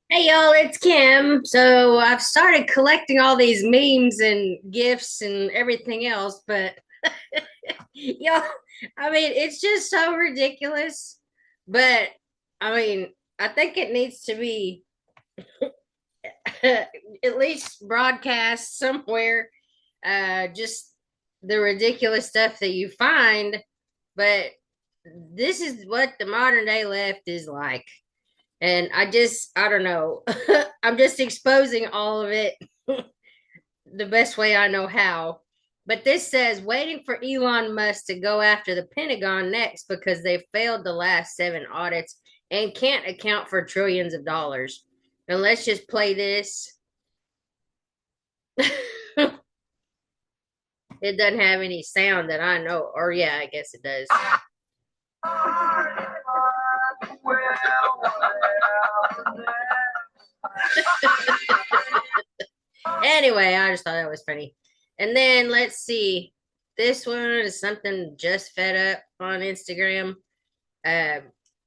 Hey y'all, it's Kim. So I've started collecting all these memes and gifs and everything else, but y'all, it's just so ridiculous. But I mean, I think it needs to be at least broadcast somewhere. Just the ridiculous stuff that you find, but this is what the modern day left is like. And I don't know. I'm just exposing all of it the best way I know how. But this says waiting for Elon Musk to go after the Pentagon next because they failed the last seven audits and can't account for trillions of dollars. And let's just play this. It doesn't have any sound that I know. Or, yeah, I guess it does. Anyway, I just thought that was funny. And then let's see. This one is something just fed up on Instagram. Um,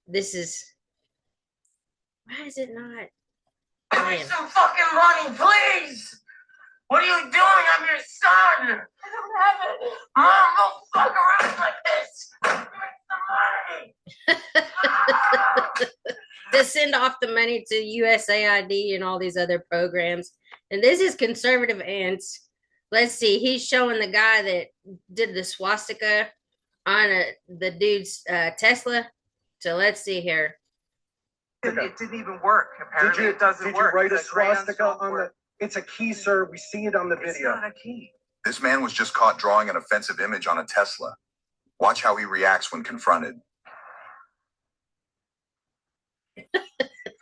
this is why is it not Give me some fucking money, please! What are you doing? I'm your son! I don't have it. Mom, don't fuck around like this! Give me some money! to send off the money to USAID and all these other programs. And this is conservative ants. Let's see. He's showing the guy that did the swastika on the dude's Tesla. So let's see here. It didn't even work. Apparently, it doesn't work. Did you write a swastika on the? It's a key, sir. We see it on the video. It's not a key. This man was just caught drawing an offensive image on a Tesla. Watch how he reacts when confronted.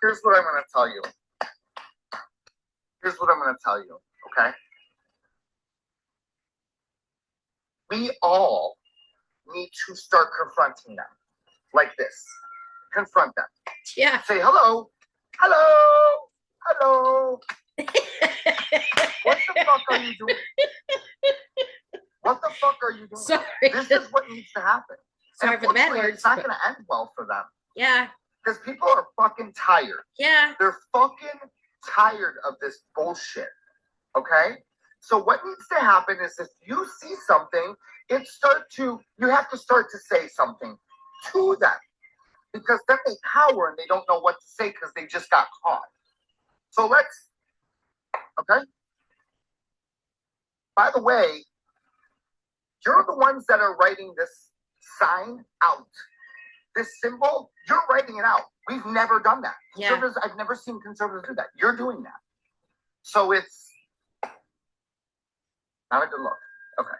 Here's what I'm going to tell you. Okay? We all need to start confronting them like this. Confront them. Yeah. Say hello. Hello. Hello. What the fuck are you doing? What the fuck are you doing? Sorry. This is what needs to happen. Sorry for the bad words. It's not going to end well for them. Yeah. Because people are fucking tired. Yeah. They're fucking tired of this bullshit. Okay? So what needs to happen is if you see something, you have to start to say something to them. Because then they cower and they don't know what to say because they just got caught. So okay? By the way, you're the ones that are writing this sign out. This symbol, you're writing it out. We've never done that. Yeah. I've never seen conservatives do that. You're doing that. So it's not a good look. Okay.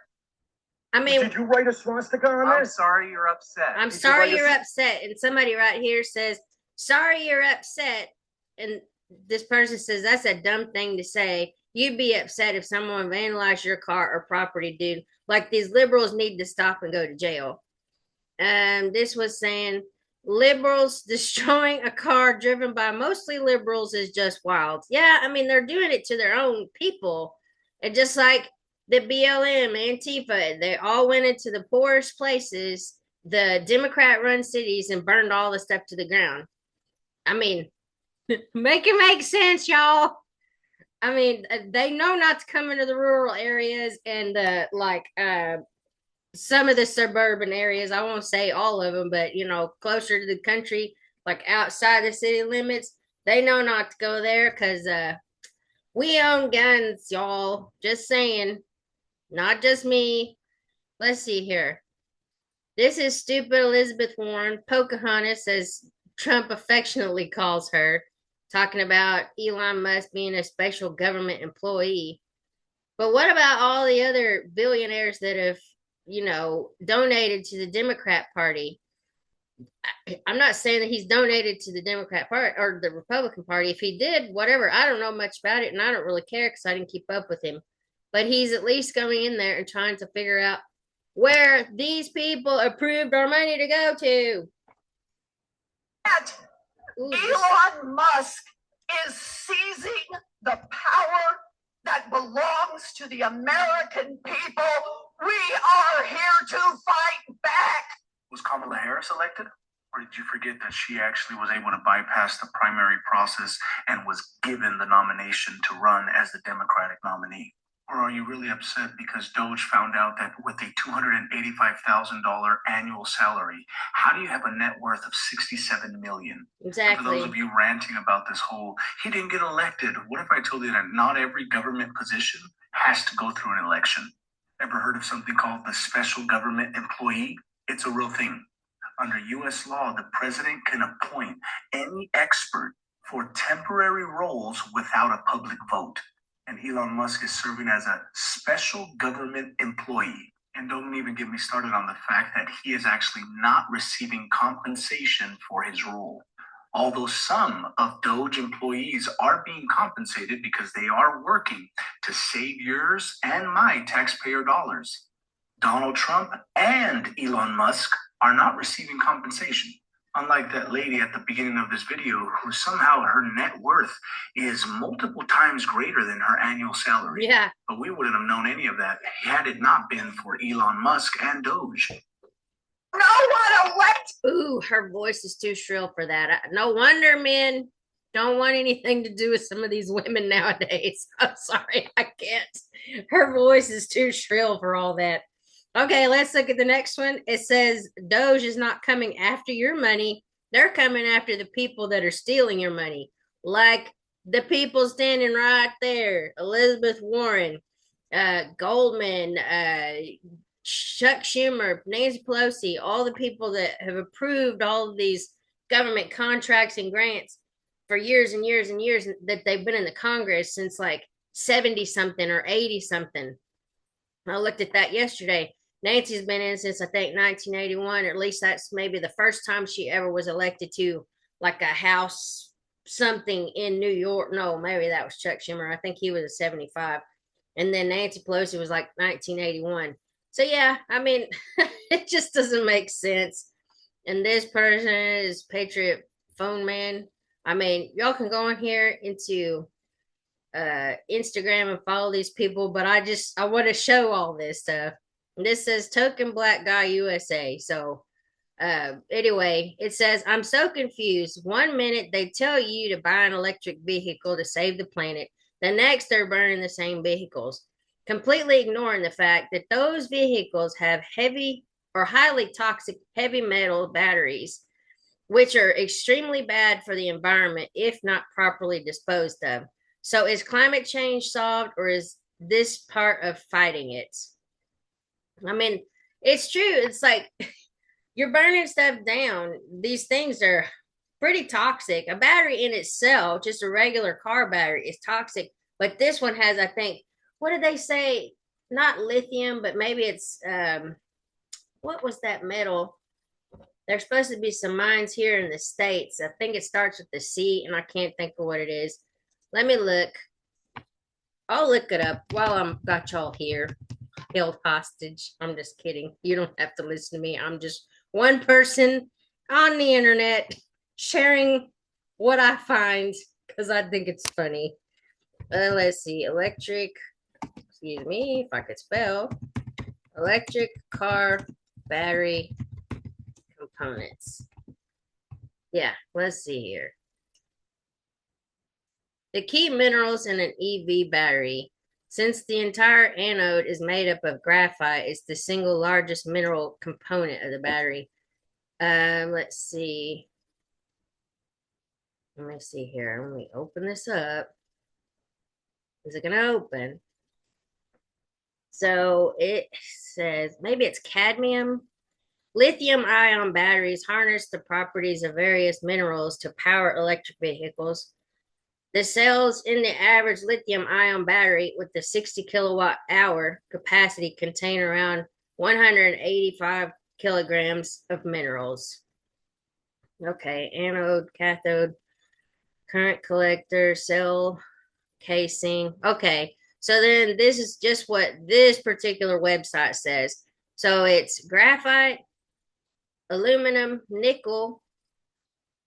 I mean, did you write a swastika on I'm this? sorry you're upset. I'm sorry you're upset. And somebody right here says, sorry you're upset. And this person says, that's a dumb thing to say. You'd be upset if someone vandalized your car or property, dude. Like these liberals need to stop and go to jail. This was saying liberals destroying a car driven by mostly liberals is just wild. Yeah, I mean, they're doing it to their own people. And just like the BLM, Antifa, they all went into the poorest places, the Democrat run cities, and burned all the stuff to the ground. I mean, make it make sense, y'all. I mean, they know not to come into the rural areas and some of the suburban areas. I won't say all of them, but closer to the country, like outside the city limits, they know not to go there because we own guns, y'all. Just saying. Not just me. Let's see here. This is stupid Elizabeth Warren, Pocahontas, as Trump affectionately calls her, talking about Elon Musk being a special government employee. But what about all the other billionaires that have, donated to the Democrat Party? I'm not saying that he's donated to the Democrat Party or the Republican Party. If he did, whatever, I don't know much about it and I don't really care because I didn't keep up with him. But he's at least going in there and trying to figure out where these people approved our money to go to. Elon Musk is seizing the power that belongs to the American people. We are here to fight back. Was Kamala Harris elected? Or did you forget that she actually was able to bypass the primary process and was given the nomination to run as the Democratic nominee? Or are you really upset because DOGE found out that with a $285,000 annual salary, how do you have a net worth of $67 million? Exactly. And for those of you ranting about this whole, he didn't get elected. What if I told you that not every government position has to go through an election? Ever heard of something called the special government employee? It's a real thing. Under U.S. law, the president can appoint any expert for temporary roles without a public vote. And Elon Musk is serving as a special government employee. And don't even get me started on the fact that he is actually not receiving compensation for his role. Although some of DOGE employees are being compensated because they are working to save yours and my taxpayer dollars. Donald Trump and Elon Musk are not receiving compensation. Unlike that lady at the beginning of this video who somehow her net worth is multiple times greater than her annual salary. Yeah. But we wouldn't have known any of that had it not been for Elon Musk and DOGE. No one elect. Ooh, her voice is too shrill for that. No wonder men don't want anything to do with some of these women nowadays. I'm sorry, I can't. Her voice is too shrill for all that. Okay, let's look at the next one. It says DOGE is not coming after your money. They're coming after the people that are stealing your money. Like the people standing right there. Elizabeth Warren, Goldman, Chuck Schumer, Nancy Pelosi, all the people that have approved all of these government contracts and grants for years and years and years that they've been in the Congress since like 70 something or 80 something. I looked at that yesterday. Nancy's been in since I think 1981, or at least that's maybe the first time she ever was elected to like a House something in New York. No, maybe that was Chuck Schumer. I think he was a 75. And then Nancy Pelosi was like 1981. So yeah, I mean, it just doesn't make sense. And this person is Patriot Phone Man. I mean, y'all can go in here into Instagram and follow these people, but I want to show all this stuff. This says Token Black Guy USA. So anyway, it says, I'm so confused. One minute they tell you to buy an electric vehicle to save the planet. The next they're burning the same vehicles, completely ignoring the fact that those vehicles have heavy or highly toxic heavy metal batteries, which are extremely bad for the environment if not properly disposed of. So is climate change solved, or is this part of fighting it? I mean, it's true. It's like you're burning stuff down. These things are pretty toxic. A battery in itself, just a regular car battery, is toxic. But this one has, I think, what did they say? Not lithium, but maybe it's, what was that metal? There's supposed to be some mines here in the States. I think it starts with the C, and I can't think of what it is. Let me look. I'll look it up while I'm got y'all here held hostage. I'm just kidding. You don't have to listen to me. I'm just one person on the internet sharing what I find because I think it's funny. Let's see. Electric, excuse me, if I could spell. Electric car battery components. Yeah, let's see here. The key minerals in an EV battery. Since the entire anode is made up of graphite, it's the single largest mineral component of the battery. Let's see. Let me see here. Let me open this up. Is it going to open? So it says, maybe it's cadmium. Lithium ion batteries harness the properties of various minerals to power electric vehicles. The cells in the average lithium ion battery with the 60 kilowatt hour capacity contain around 185 kilograms of minerals. Okay, anode, cathode, current collector, cell casing. Okay, so then this is just what this particular website says. So it's graphite, aluminum, nickel,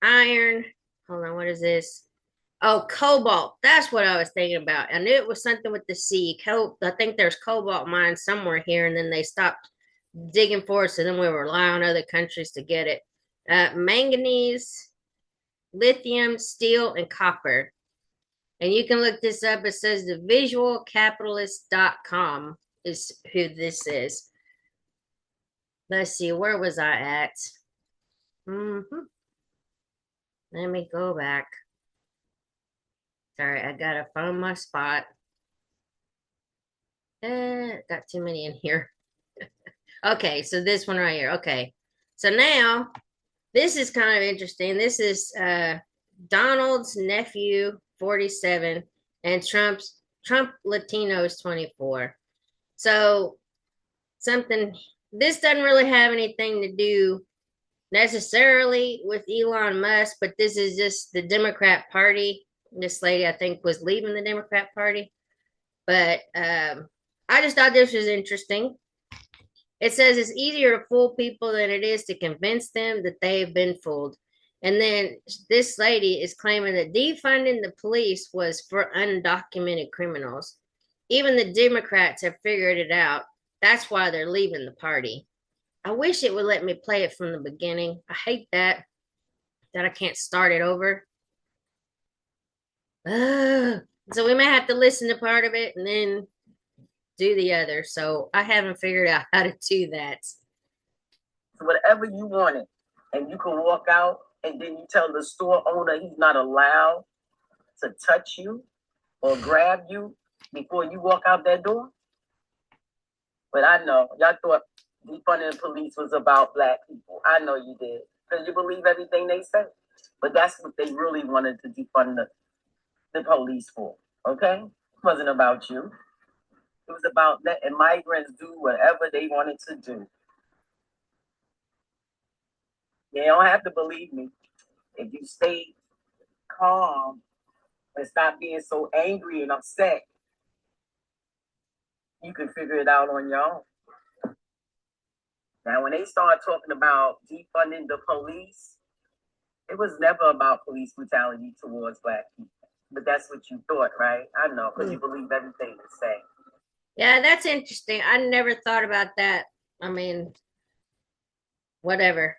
iron. Hold on, what is this? Oh, cobalt. That's what I was thinking about. I knew it was something with the C. I think there's cobalt mines somewhere here, and then they stopped digging for it, so then we rely on other countries to get it. manganese, lithium, steel, and copper. And you can look this up. It says the visualcapitalist.com is who this is. Let's see, where was I at? Let me go back. Sorry, I gotta find my spot. Got too many in here. Okay, so this one right here. Okay, so now this is kind of interesting. This is Donald's nephew, 47, and Trump Latino is 24. So something, this doesn't really have anything to do necessarily with Elon Musk, but this is just the Democrat Party. This lady, I think, was leaving the Democrat Party. But I just thought this was interesting. It says it's easier to fool people than it is to convince them that they have been fooled. And then this lady is claiming that defunding the police was for undocumented criminals. Even the Democrats have figured it out. That's why they're leaving the party. I wish it would let me play it from the beginning. I hate that I can't start it over. So we may have to listen to part of it and then do the other. So I haven't figured out how to do that. Whatever you wanted, and you can walk out, and then you tell the store owner he's not allowed to touch you or grab you before you walk out that door. But I know y'all thought defunding the police was about Black people. I know you did, because you believe everything they say. But that's what they really wanted to defund the police for. Okay, it wasn't about you. It was about letting migrants do whatever they wanted to do. You don't have to believe me. If you stay calm and stop being so angry and upset, you can figure it out on your own. Now, when they start talking about defunding the police, it was never about police brutality towards Black people. But that's what you thought, right? I know, because you believe everything they say. Yeah, that's interesting. I never thought about that. I mean, whatever.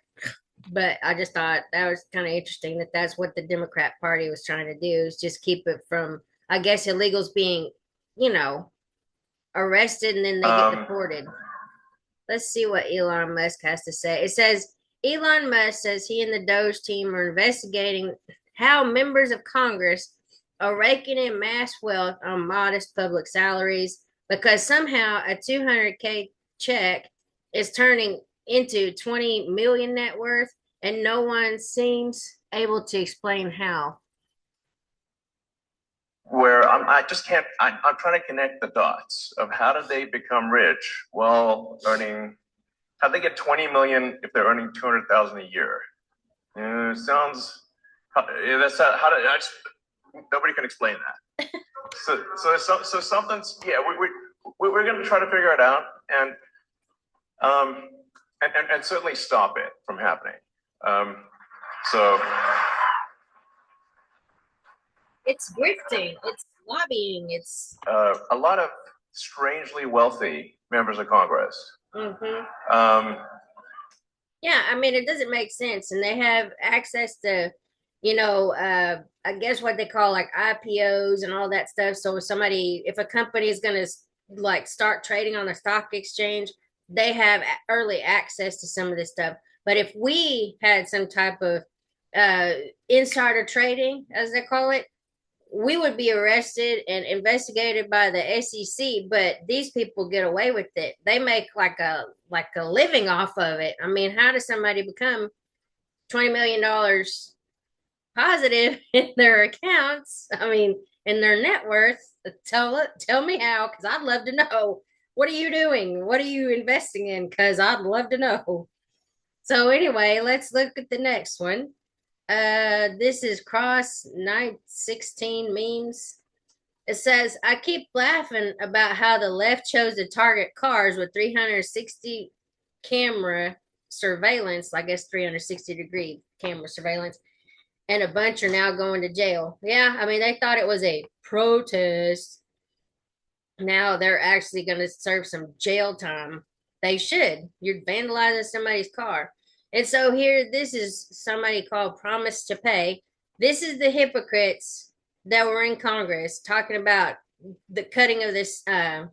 But I just thought that was kind of interesting that that's what the Democrat Party was trying to do, is just keep it from, I guess, illegals being, arrested and then they get deported. Let's see what Elon Musk has to say. It says, Elon Musk says he and the DOGE team are investigating how members of Congress are raking in mass wealth on modest public salaries because somehow a $200K check is turning into 20 million net worth, and no one seems able to explain how. Where I just can't, I'm trying to connect the dots of how do they become rich while earning, how they get 20 million if they're earning 200,000 a year. Sounds, that's how do I just, nobody can explain that. So something's, yeah, we're going to try to figure it out and certainly stop it from happening. It's grifting, it's lobbying, it's a lot of strangely wealthy members of Congress. Yeah, I mean, it doesn't make sense, and they have access to, I guess what they call like IPOs and all that stuff. So if a company is going to like start trading on the stock exchange, they have early access to some of this stuff. But if we had some type of insider trading, as they call it, we would be arrested and investigated by the SEC. But these people get away with it. They make like a living off of it. I mean, how does somebody become $20 million positive in their accounts? I mean, in their net worth? Tell me how, because I'd love to know. What are you doing? What are you investing in? Because I'd love to know. So anyway, let's look at the next one. This is Cross 916 memes. It says, I keep laughing about how the left chose to target cars with 360 camera surveillance, I guess 360-degree camera surveillance, and a bunch are now going to jail. Yeah, I mean, they thought it was a protest. Now they're actually going to serve some jail time. They should. You're vandalizing somebody's car. And so here, this is somebody called Promise to Pay. This is the hypocrites that were in Congress talking about the cutting of this. I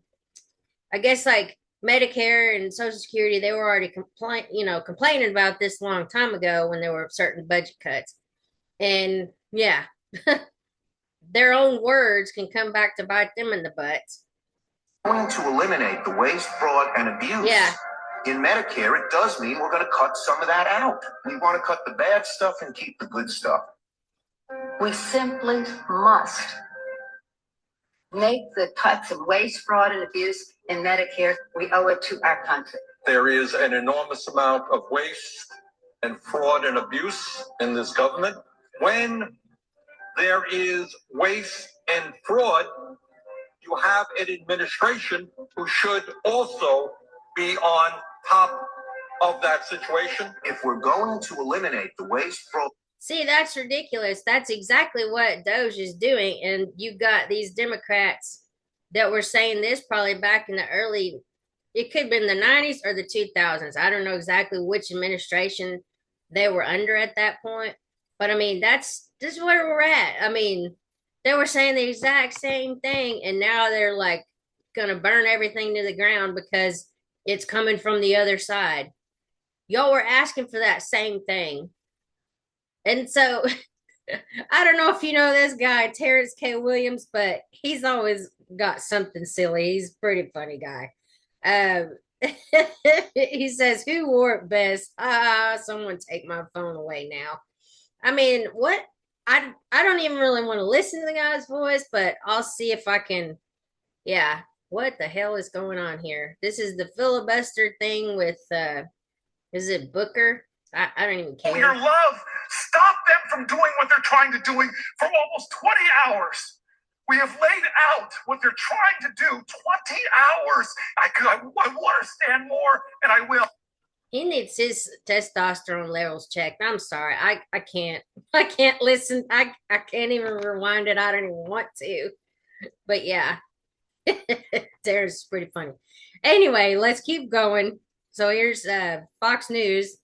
guess like Medicare and Social Security, they were already complaining about this a long time ago when there were certain budget cuts. And yeah, their own words can come back to bite them in the butts. Going to eliminate the waste, fraud, and abuse. Yeah. In Medicare, it does mean we're going to cut some of that out. We want to cut the bad stuff and keep the good stuff. We simply must make the cuts of waste, fraud, and abuse in Medicare. We owe it to our country. There is an enormous amount of waste and fraud and abuse in this government. When there is waste and fraud, you have an administration who should also be on top of that situation. If we're going to eliminate the waste, fraud. See, that's ridiculous. That's exactly what DOGE is doing. And you got these Democrats that were saying this probably back in the early, it could have been the 90s or the 2000s. I don't know exactly which administration they were under at that point. But I mean, this is where we're at. I mean, they were saying the exact same thing. And now they're like going to burn everything to the ground because it's coming from the other side. Y'all were asking for that same thing. And so I don't know if you know this guy, Terrence K. Williams, but he's always got something silly. He's a pretty funny guy. He says, who wore it best? Someone take my phone away now. I mean, what? I don't even really want to listen to the guy's voice, but I'll see if I can. Yeah, what the hell is going on here? This is the filibuster thing with, is it Booker? I don't even care. For your love, stop them from doing what they're trying to do for almost 20 hours. We have laid out what they're trying to do. 20 hours. I want to stand more, and I will. He needs his testosterone levels checked. I'm sorry. I can't listen. I can't even rewind it. I don't even want to. But yeah. There's pretty funny. Anyway, let's keep going. So here's Fox News.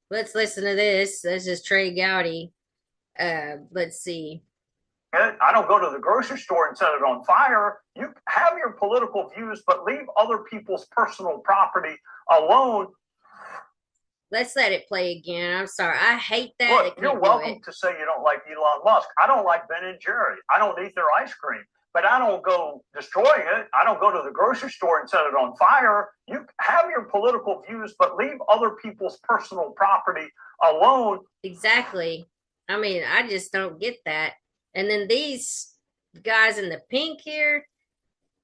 Let's listen to this. This is Trey Gowdy. Let's see. I don't go to the grocery store and set it on fire. You have your political views, but leave other people's personal property alone. Let's let it play again. I'm sorry. I hate that. Look, you're welcome to say you don't like Elon Musk. I don't like Ben and Jerry. I don't eat their ice cream. But I don't go destroying it. I don't go to the grocery store and set it on fire. You have your political views, but leave other people's personal property alone. Exactly. I mean, I just don't get that. And then these guys in the pink here,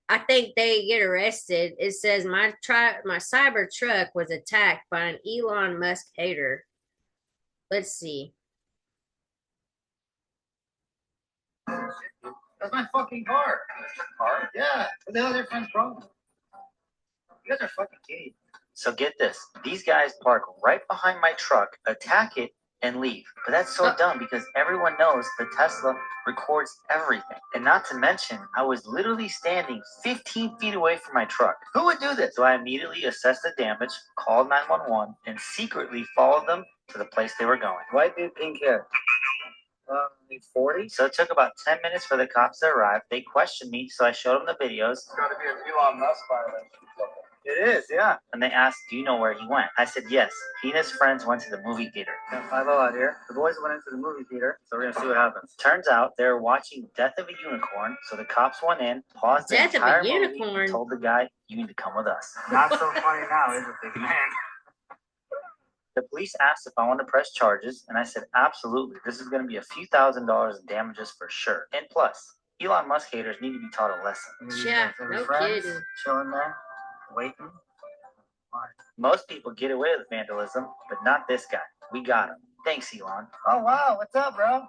I think they get arrested. It says my cyber truck was attacked by an Elon Musk hater. Let's see. That's my fucking car. Car? Yeah. What the hell is your friend's problem? You guys are fucking kidding. So get this. These guys park right behind my truck, attack it, and leave. But that's so dumb because everyone knows the Tesla records everything. And not to mention, I was literally standing 15 feet away from my truck. Who would do this? So I immediately assessed the damage, called 911, and secretly followed them to the place they were going. White dude, pink hair. 40. So it took about 10 minutes for the cops to arrive. They questioned me, so I showed them the videos. It's got to be an Elon Musk violation. It is, yeah. And they asked, do you know where he went? I said, yes. He and his friends went to the movie theater. Got 5 out here. The boys went into the movie theater, so we're going to see what happens. Turns out they were watching Death of a Unicorn, so the cops went in, paused the entire movie, and told the guy, you need to come with us. Not so funny now, is it, big man? The police asked if I wanted to press charges, and I said, absolutely. This is going to be a few $1,000s in damages for sure. And plus, Elon Musk haters need to be taught a lesson. Yeah, no kidding. Chilling there, waiting. Most people get away with vandalism, but not this guy. We got him. Thanks, Elon. Oh, wow. What's up, bro?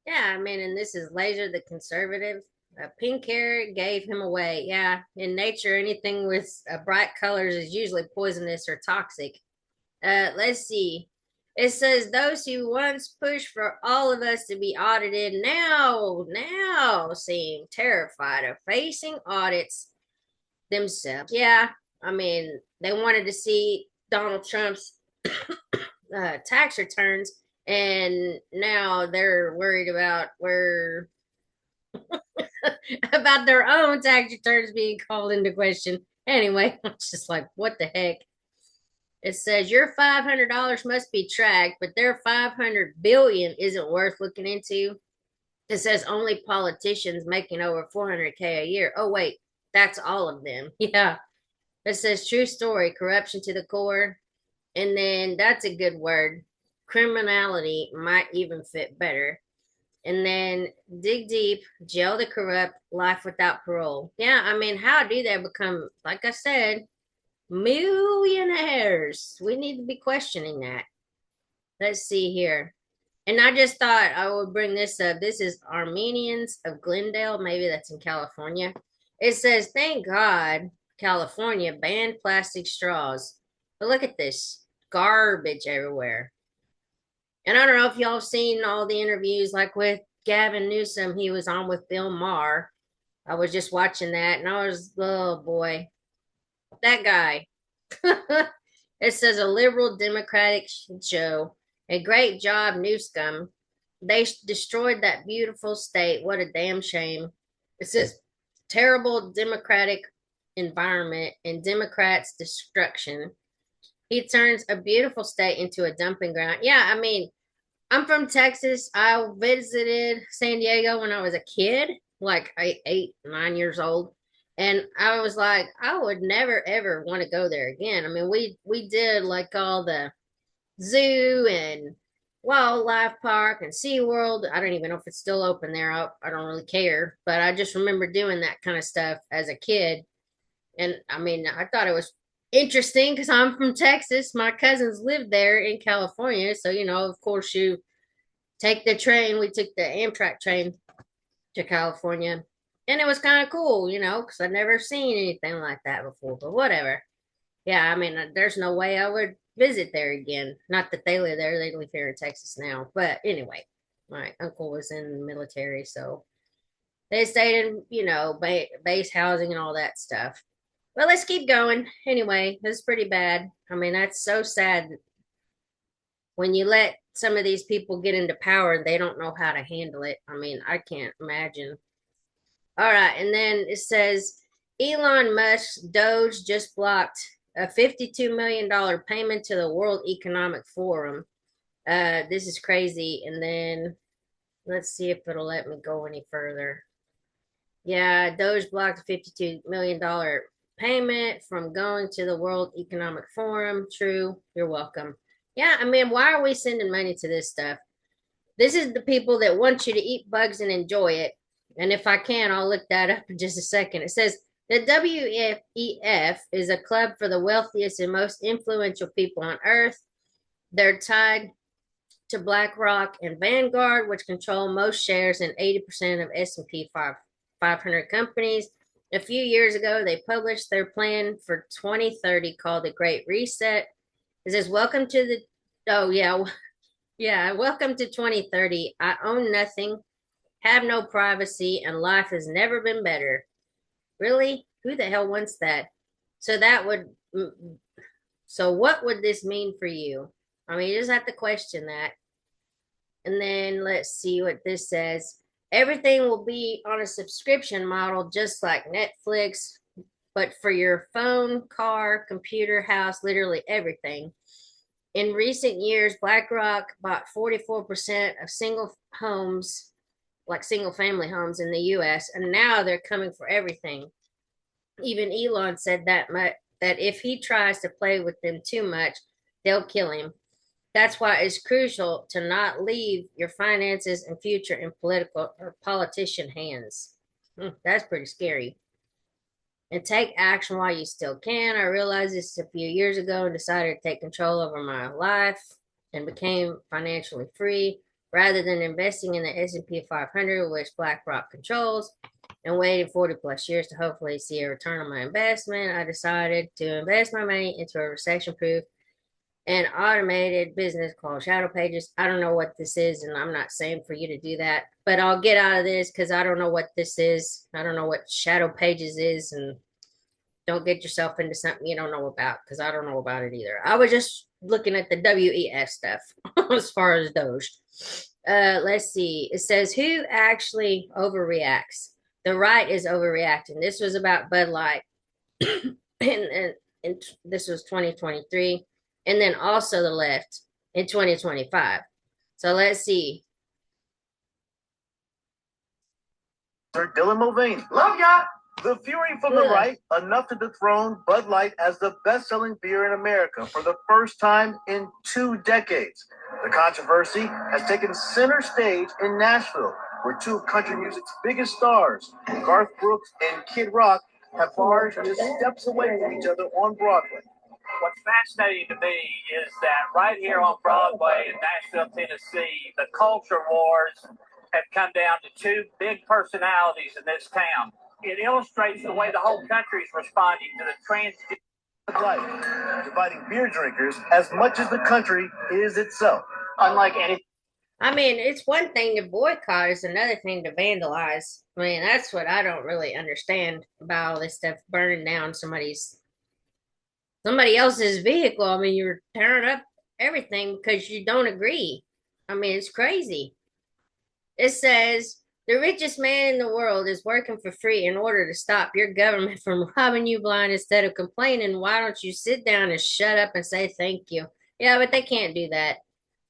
Yeah, I mean, and this is Laser the Conservative. Pink hair gave him away. Yeah, in nature, anything with bright colors is usually poisonous or toxic. Let's see. It says those who once pushed for all of us to be audited now seem terrified of facing audits themselves. Yeah, I mean, they wanted to see Donald Trump's tax returns, and now they're worried about where about their own tax returns being called into question. Anyway, I'm just like, what the heck? It says your $500 must be tracked, but their 500 billion isn't worth looking into. It says only politicians making over 400K a year. Oh wait, that's all of them. Yeah. It says true story, corruption to the core. And then that's a good word. Criminality might even fit better. And then dig deep, jail the corrupt, life without parole. Yeah, I mean, how do they become, like I said, millionaires? We need to be questioning that. Let's see here. And I just thought I would bring this up. This is Armenians of Glendale. Maybe that's in California. It says, thank God California banned plastic straws. But look at this garbage everywhere. And I don't know if y'all seen all the interviews, like with Gavin Newsom. He was on with Bill Maher. I was just watching that, and I was, oh boy, that guy. It says a liberal Democratic show. A great job, Newsom. They destroyed that beautiful state. What a damn shame. It says terrible Democratic environment and Democrats' destruction. He turns a beautiful state into a dumping ground. Yeah, I mean, I'm from Texas. I visited San Diego when I was a kid, like 8, 9 years old. And I was like, I would never ever want to go there again. I mean, we did like all the zoo and wildlife park and SeaWorld. I don't even know if it's still open there. I don't really care. But I just remember doing that kind of stuff as a kid. And I mean, I thought it was interesting because I'm from Texas. My cousins lived there in California. So, you know, of course, you take the train. We took the Amtrak train to California. And it was kind of cool, you know, because I'd never seen anything like that before. But whatever. Yeah, I mean, there's no way I would visit there again. Not that they live there. They live here in Texas now. But anyway, my uncle was in the military. So they stayed in, you know, base housing and all that stuff. Well, let's keep going. Anyway, this is pretty bad. I mean, that's so sad when you let some of these people get into power and they don't know how to handle it. I mean, I can't imagine. All right, and then it says Elon Musk's DOGE just blocked a $52 million payment to the World Economic Forum. This is crazy. And then let's see if it'll let me go any further. Yeah, DOGE blocked a $52 million payment from going to the World Economic Forum. True. You're welcome. Yeah, I mean, why are we sending money to this stuff? This is the people that want you to eat bugs and enjoy it. And if I can, I'll look that up in just a second. It says the WEF is a club for the wealthiest and most influential people on Earth. They're tied to BlackRock and Vanguard, which control most shares in 80% of S&P 500 companies. A few years ago, they published their plan for 2030 called the Great Reset. It says, welcome to the, oh yeah, welcome to 2030. I own nothing, have no privacy, and life has never been better. Really? Who the hell wants that? So what would this mean for you? I mean, you just have to question that. And then let's see what this says. Everything will be on a subscription model, just like Netflix, but for your phone, car, computer, house, literally everything. In recent years, BlackRock bought 44% of single homes, like single family homes in the US, and now they're coming for everything. Even Elon said that if he tries to play with them too much, they'll kill him. That's why it's crucial to not leave your finances and future in political or politician hands. That's pretty scary. And take action while you still can. I realized this a few years ago and decided to take control over my life and became financially free. Rather than investing in the S&P 500, which BlackRock controls, and waiting 40 plus years to hopefully see a return on my investment, I decided to invest my money into a recession-proof and automated business called Shadow Pages. I don't know what this is, and I'm not saying for you to do that, but I'll get out of this because I don't know what this is. I don't know what Shadow Pages is, and don't get yourself into something you don't know about, because I don't know about it either. I was just looking at the WEF stuff as far as Doge. Let's see. It says who actually overreacts. The right is overreacting. This was about Bud Light, and this was 2023, and then also the left in 2025. So let's see. Sir Dylan Mulvaney. Love ya! The fury from the right, enough to dethrone Bud Light as the best-selling beer in America for the first time in 2 decades. The controversy has taken center stage in Nashville, where 2 of country music's biggest stars, Garth Brooks and Kid Rock, have bars just steps away from each other on Broadway. What's fascinating to me is that right here on Broadway in Nashville, Tennessee, the culture wars have come down to 2 big personalities in this town. It illustrates the way the whole country is responding to the transgender life, dividing beer drinkers as much as the country is itself. Unlike any. I mean, it's one thing to boycott, it's another thing to vandalize. I mean, that's what I don't really understand about all this stuff, burning down somebody else's vehicle. I mean, you're tearing up everything because you don't agree. I mean, it's crazy. It says the richest man in the world is working for free in order to stop your government from robbing you blind. Instead of complaining, why don't you sit down and shut up and say thank you? Yeah, but they can't do that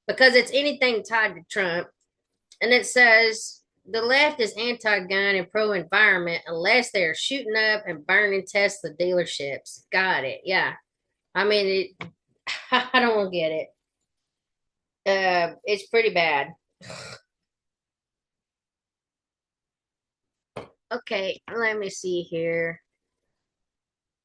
because it's anything tied to Trump. And it says the left is anti-gun and pro-environment unless they're shooting up and burning Tesla dealerships. Got it. Yeah. I mean, I don't get it. It's pretty bad. Okay, let me see here.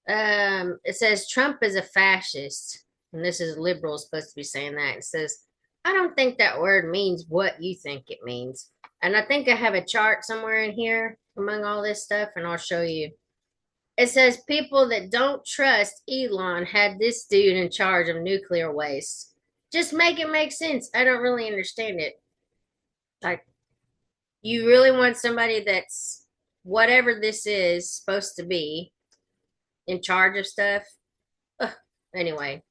It says Trump is a fascist, and this is liberals supposed to be saying that. It says, I don't think that word means what you think it means. And I think I have a chart somewhere in here among all this stuff, and I'll show you. It says people that don't trust Elon had this dude in charge of nuclear waste. Just make it make sense. I don't really understand it. Like, you really want somebody that's whatever this is supposed to be in charge of stuff? Ugh. Anyway,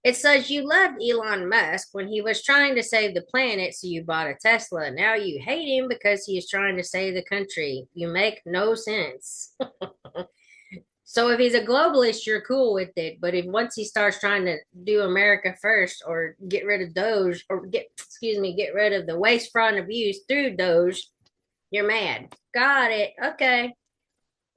it says you loved Elon Musk when he was trying to save the planet, so you bought a Tesla. Now you hate him because he is trying to save the country. You make no sense. So if he's a globalist, you're cool with it. But if once he starts trying to do America first or get rid of Doge or get rid of the waste, fraud, and abuse through Doge, you're mad. Got it. Okay.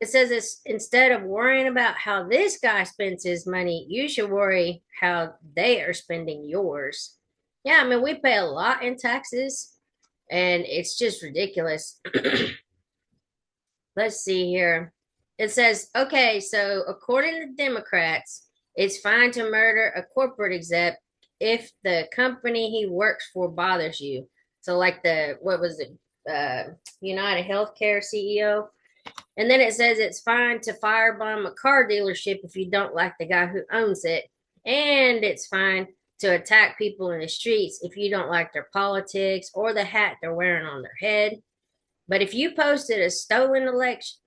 It says it's instead of worrying about how this guy spends his money, you should worry how they are spending yours. Yeah, I mean, we pay a lot in taxes, and it's just ridiculous. Let's see here. It says, okay, so according to Democrats, it's fine to murder a corporate exec if the company he works for bothers you. So like what was it? United Healthcare CEO. And then it says it's fine to firebomb a car dealership if you don't like the guy who owns it. And it's fine to attack people in the streets if you don't like their politics or the hat they're wearing on their head. But if you posted a stolen election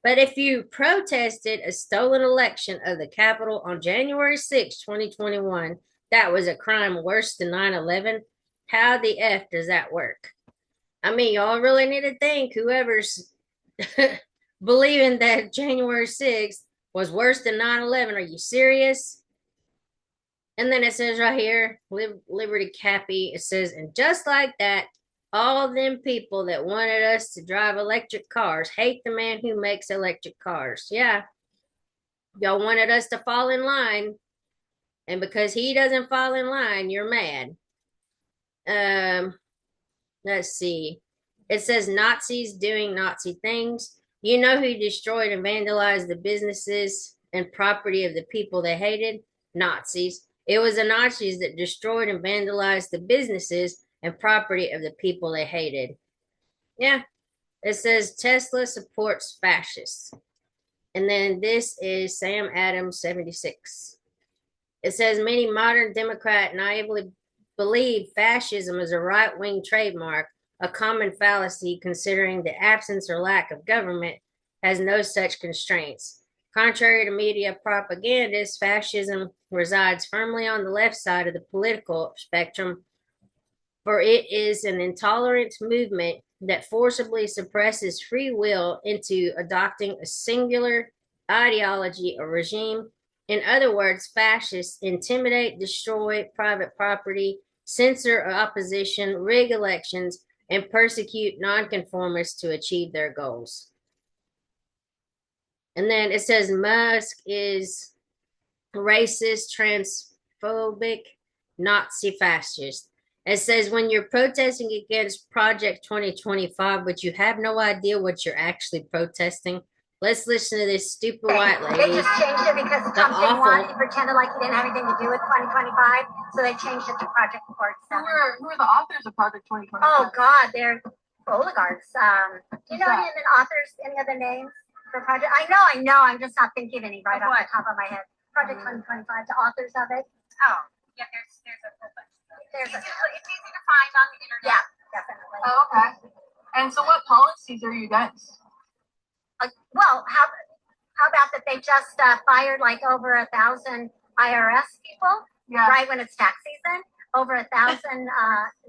but if you protested a stolen election of the Capitol on January 6, 2021, that was a crime worse than 9/11. How the F does that work? I mean, y'all really need to think whoever's believing that January 6th was worse than 9/11. Are you serious? And then it says right here, Liberty Cappy, it says, and just like that, all them people that wanted us to drive electric cars hate the man who makes electric cars. Yeah. Y'all wanted us to fall in line. And because he doesn't fall in line, you're mad. Let's see. It says Nazis doing Nazi things. You know who destroyed and vandalized the businesses and property of the people they hated? Nazis. It was the Nazis that destroyed and vandalized the businesses and property of the people they hated. Yeah. It says Tesla supports fascists. And then this is Sam Adams 76. It says many modern Democrats naively believe fascism is a right-wing trademark, a common fallacy considering the absence or lack of government has no such constraints. Contrary to media propagandists, fascism resides firmly on the left side of the political spectrum, for it is an intolerant movement that forcibly suppresses free will into adopting a singular ideology or regime. In other words, fascists intimidate, destroy private property, censor opposition, rig elections, and persecute nonconformists to achieve their goals. And then it says Musk is racist, transphobic, Nazi fascist. It says when you're protesting against Project 2025, but you have no idea what you're actually protesting. Let's listen to this stupid white lady. They just changed it because Trump didn't want. He pretended like he didn't have anything to do with 2025, so they changed it to Project 47. Who are the authors of Project 2025? Oh God, they're oligarchs. Do you know any of the authors? Any other names for Project? I know. I'm just not thinking of any right off the top of my head. Project 2025, the authors of it. Oh, yeah. There's a whole bunch. It's easy to find on the internet. Yeah, definitely. Oh, okay. And so, what policies are you against? Well, how about that they just fired like over 1,000 IRS people, right when it's tax season, over 1,000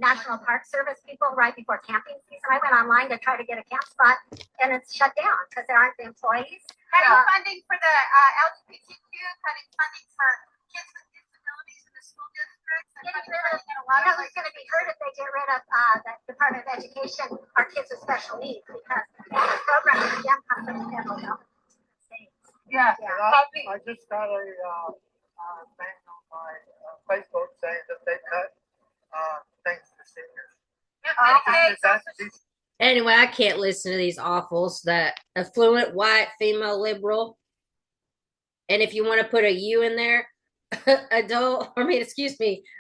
National Park Service people right before camping season. I went online to try to get a camp spot, and it's shut down because there aren't the employees. Cutting funding for the LGBTQ, cutting funding for kids with disabilities in the school districts. Who's going to be hurt if they get rid of the Department of Education, our kids with special needs, because the program for them comes from the federal government. Yeah. I just got a thing on my Facebook saying that they cut things to seniors. Anyway, I can't listen to these awfuls. That affluent white female liberal, and if you want to put a U in there,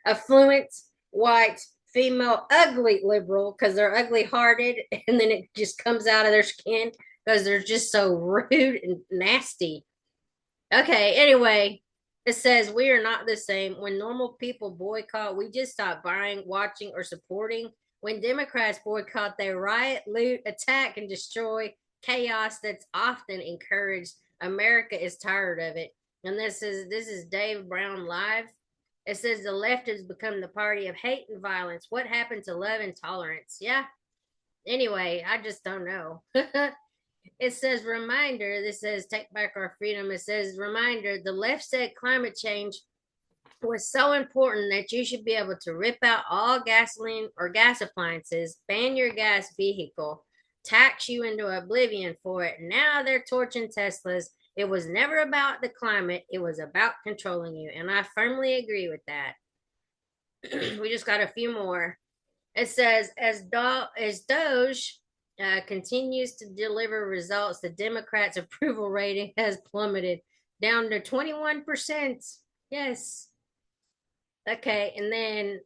affluent white female ugly liberal, because they're ugly hearted, and then it just comes out of their skin because they're just so rude and nasty. Okay, anyway, it says we are not the same. When normal people boycott, we just stop buying, watching, or supporting. When Democrats boycott, they riot, loot, attack, and destroy. Chaos that's often encouraged. America is tired of it. And this is Dave Brown Live. It says the left has become the party of hate and violence. What happened to love and tolerance? Yeah. Anyway, I just don't know. It says reminder. This says take back our freedom. It says reminder. The left said climate change was so important that you should be able to rip out all gasoline or gas appliances, ban your gas vehicle, tax you into oblivion for it. Now they're torching Teslas. It was never about the climate. It was about controlling you. And I firmly agree with that. We just got a few more. It says, as DOGE continues to deliver results, the Democrats' approval rating has plummeted down to 21%. Yes. Okay, and then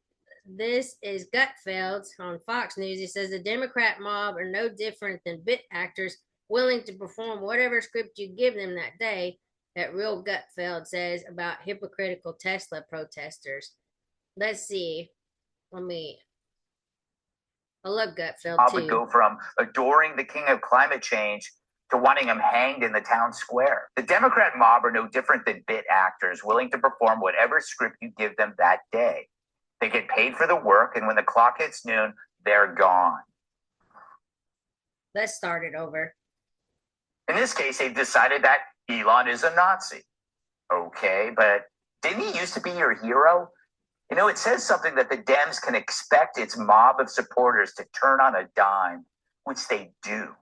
this is Gutfeld on Fox News. He says the Democrat mob are no different than bit actors willing to perform whatever script you give them that day. That real Gutfeld says about hypocritical Tesla protesters. Let's see. I love Gutfeld too. I would go from adoring the king of climate change to wanting him hanged in the town square. The Democrat mob are no different than bit actors willing to perform whatever script you give them that day. They get paid for the work, and when the clock hits noon, they're gone. Let's start it over. In this case, they've decided that Elon is a Nazi. Okay, but didn't he used to be your hero? You know, it says something that the Dems can expect its mob of supporters to turn on a dime, which they do.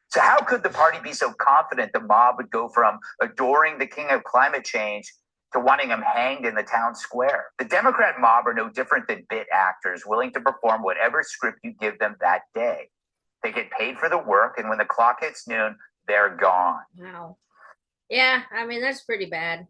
So how could the party be so confident the mob would go from adoring the king of climate change to wanting him hanged in the town square? The Democrat mob are no different than bit actors willing to perform whatever script you give them that day. They get paid for the work, and when the clock hits noon, they're gone. Wow. Yeah, I mean, that's pretty bad.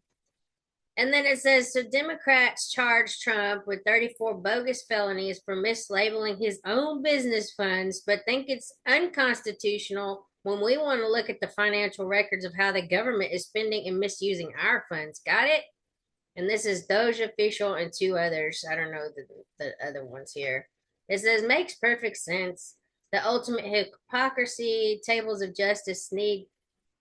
And then it says, so Democrats charge Trump with 34 bogus felonies for mislabeling his own business funds, but think it's unconstitutional when we want to look at the financial records of how the government is spending and misusing our funds. Got it? And this is DOGE official and two others. I don't know the other ones here. It says, makes perfect sense. The ultimate hypocrisy, tables of justice need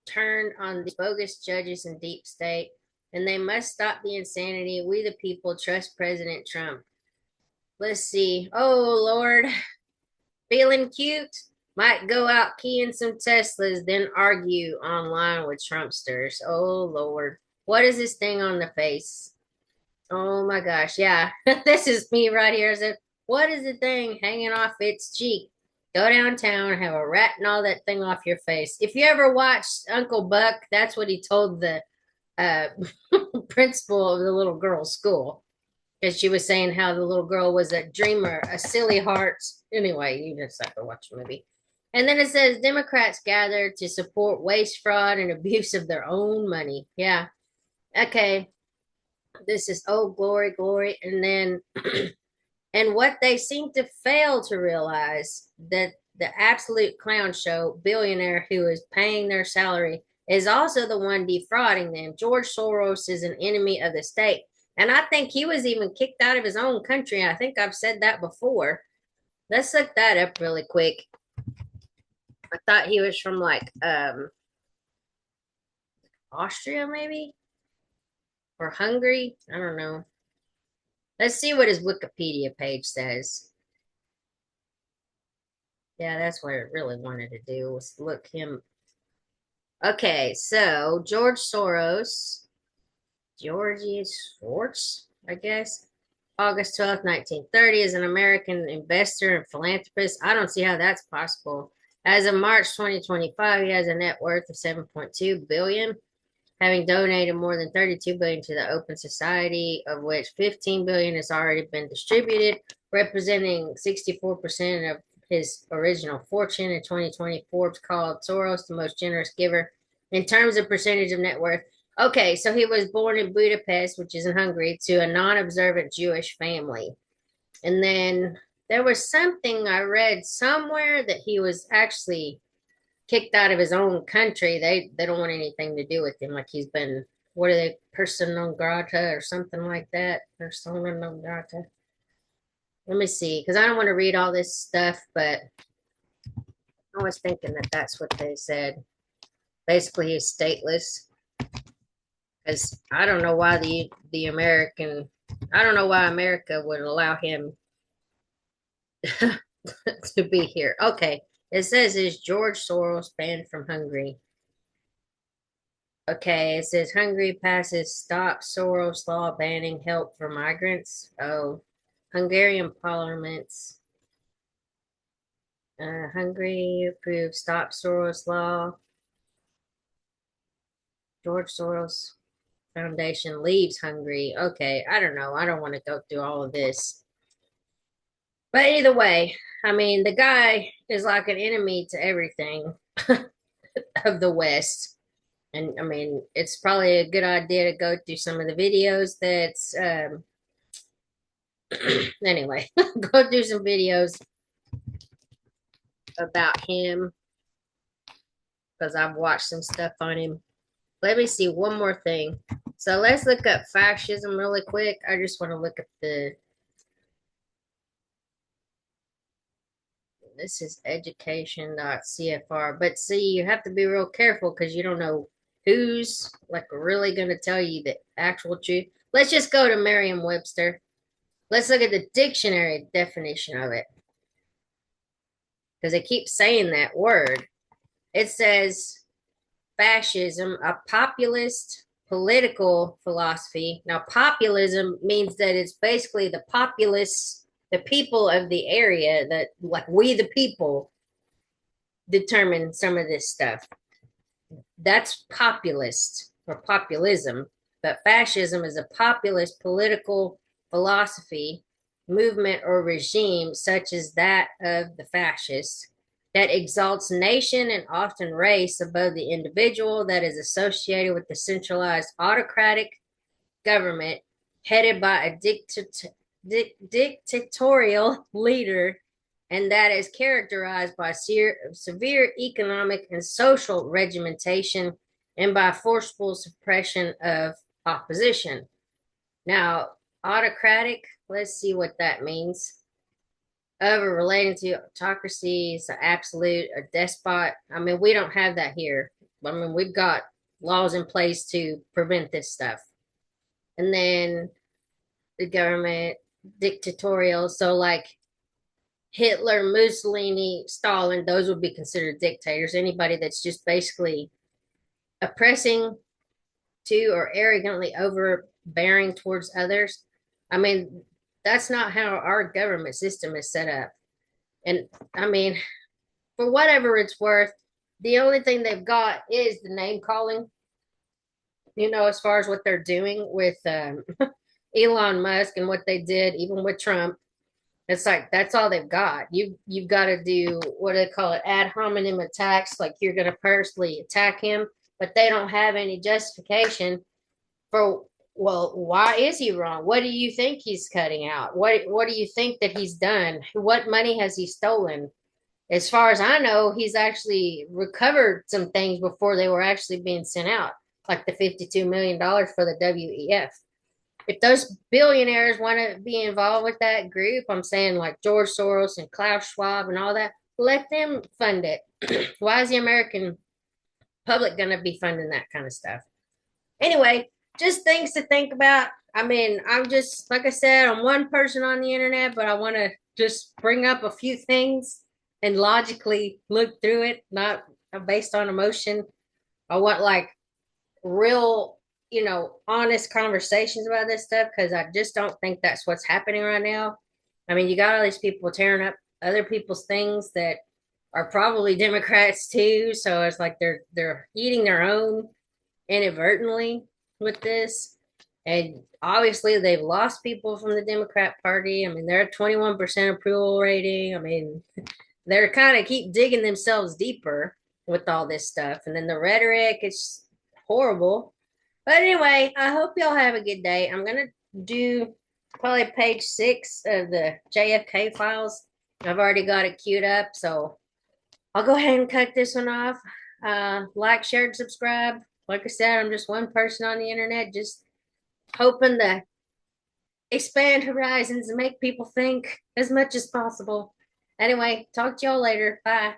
turned on the bogus judges and deep state, and they must stop the insanity. We, the people, trust President Trump. Let's see. Oh, Lord. Feeling cute? Might go out keying some Teslas, then argue online with Trumpsters. Oh, Lord. What is this thing on the face? Oh, my gosh. Yeah, this is me right here. I said, what is the thing hanging off its cheek? Go downtown, have a rat and all that thing off your face. If you ever watched Uncle Buck, that's what he told the principal of the little girl's school. Because she was saying how the little girl was a dreamer, a silly heart. Anyway, you just have to watch the movie. And then it says Democrats gathered to support waste, fraud, and abuse of their own money. Yeah. Okay. This is, oh, glory, glory. And then, and what they seem to fail to realize that the absolute clown show billionaire who is paying their salary is also the one defrauding them. George Soros is an enemy of the state. And I think he was even kicked out of his own country. I think I've said that before. Let's look that up really quick. I thought he was from like Austria maybe? Or Hungary? I don't know. Let's see what his Wikipedia page says. Yeah, that's what I really wanted to do was look him. Okay, so George Soros, Georgie Schwartz, I guess. August 12th, 1930 is an American investor and philanthropist. I don't see how that's possible. As of March 2025, he has a net worth of 7.2 billion, having donated more than 32 billion to the Open Society, of which 15 billion has already been distributed, representing 64% of his original fortune. In 2020, Forbes called Soros the most generous giver in terms of percentage of net worth. Okay, so he was born in Budapest, which is in Hungary, to a non-observant Jewish family. And then there was something I read somewhere that he was actually kicked out of his own country. They don't want anything to do with him. Like he's been, what are they, persona non grata or something like that? Persona non grata. Let me see, because I don't want to read all this stuff, but I was thinking that that's what they said. Basically, he's stateless. Because I don't know why the American, I don't know why America would allow him to be here. Okay, it says is George Soros banned from Hungary. Okay, it says Hungary passes Stop Soros law banning help for migrants. Oh, Hungarian parliaments. Hungary approved Stop Soros law. George Soros Foundation leaves Hungary. Okay, I don't know. I don't want to go through all of this. But either way, I mean, the guy is like an enemy to everything of the West. And I mean, it's probably a good idea to go through some of the videos that's, anyway, go through some videos about him because I've watched some stuff on him. Let me see one more thing. So let's look up fascism really quick. I just want to look at this is education.cfr. But see, you have to be real careful because you don't know who's like really going to tell you the actual truth. Let's just go to Merriam-Webster. Let's look at the dictionary definition of it. Because it keeps saying that word. It says fascism, a populist political philosophy. Now, populism means that it's basically the populace, the people of the area that, like, we the people determine some of this stuff. That's populist or populism. But fascism is a populist political philosophy, movement, or regime such as that of the fascists that exalts nation and often race above the individual, that is associated with the centralized autocratic government headed by a dictatorial leader, and that is characterized by severe economic and social regimentation and by forceful suppression of opposition. Now, autocratic, let's see what that means. Over relating to autocracy, it's an absolute, a despot. I mean, we don't have that here. I mean, we've got laws in place to prevent this stuff. And then the government dictatorial. So like Hitler, Mussolini, Stalin, those would be considered dictators. Anybody that's just basically oppressing to or arrogantly overbearing towards others. I mean, that's not how our government system is set up. And I mean, for whatever it's worth, the only thing they've got is the name calling, as far as what they're doing with Elon Musk and what they did, even with Trump. It's like that's all they've got. You've got to do what do they call it, ad hominem attacks, like you're going to personally attack him, but they don't have any justification for, well, why is he wrong? What do you think he's cutting out? What do you think that he's done? What money has he stolen? As far as I know, he's actually recovered some things before they were actually being sent out, like the $52 million for the WEF. If those billionaires want to be involved with that group, I'm saying like George Soros and Klaus Schwab and all that, let them fund it. Why is the American public going to be funding that kind of stuff? Anyway, just things to think about. I mean, I'm just, like I said, I'm one person on the internet, but I want to just bring up a few things and logically look through it, not based on emotion. I want like real, honest conversations about this stuff because I just don't think that's what's happening right now. I mean, you got all these people tearing up other people's things that are probably Democrats too. So it's like they're eating their own inadvertently with this. And obviously they've lost people from the Democrat Party. I mean, they're at 21% approval rating. I mean, they're kind of keep digging themselves deeper with all this stuff. And then the rhetoric is horrible. But anyway, I hope y'all have a good day. I'm going to do probably page 6 of the JFK files. I've already got it queued up, so I'll go ahead and cut this one off. Like, share, and subscribe. Like I said, I'm just one person on the internet, just hoping to expand horizons and make people think as much as possible. Anyway, talk to y'all later. Bye.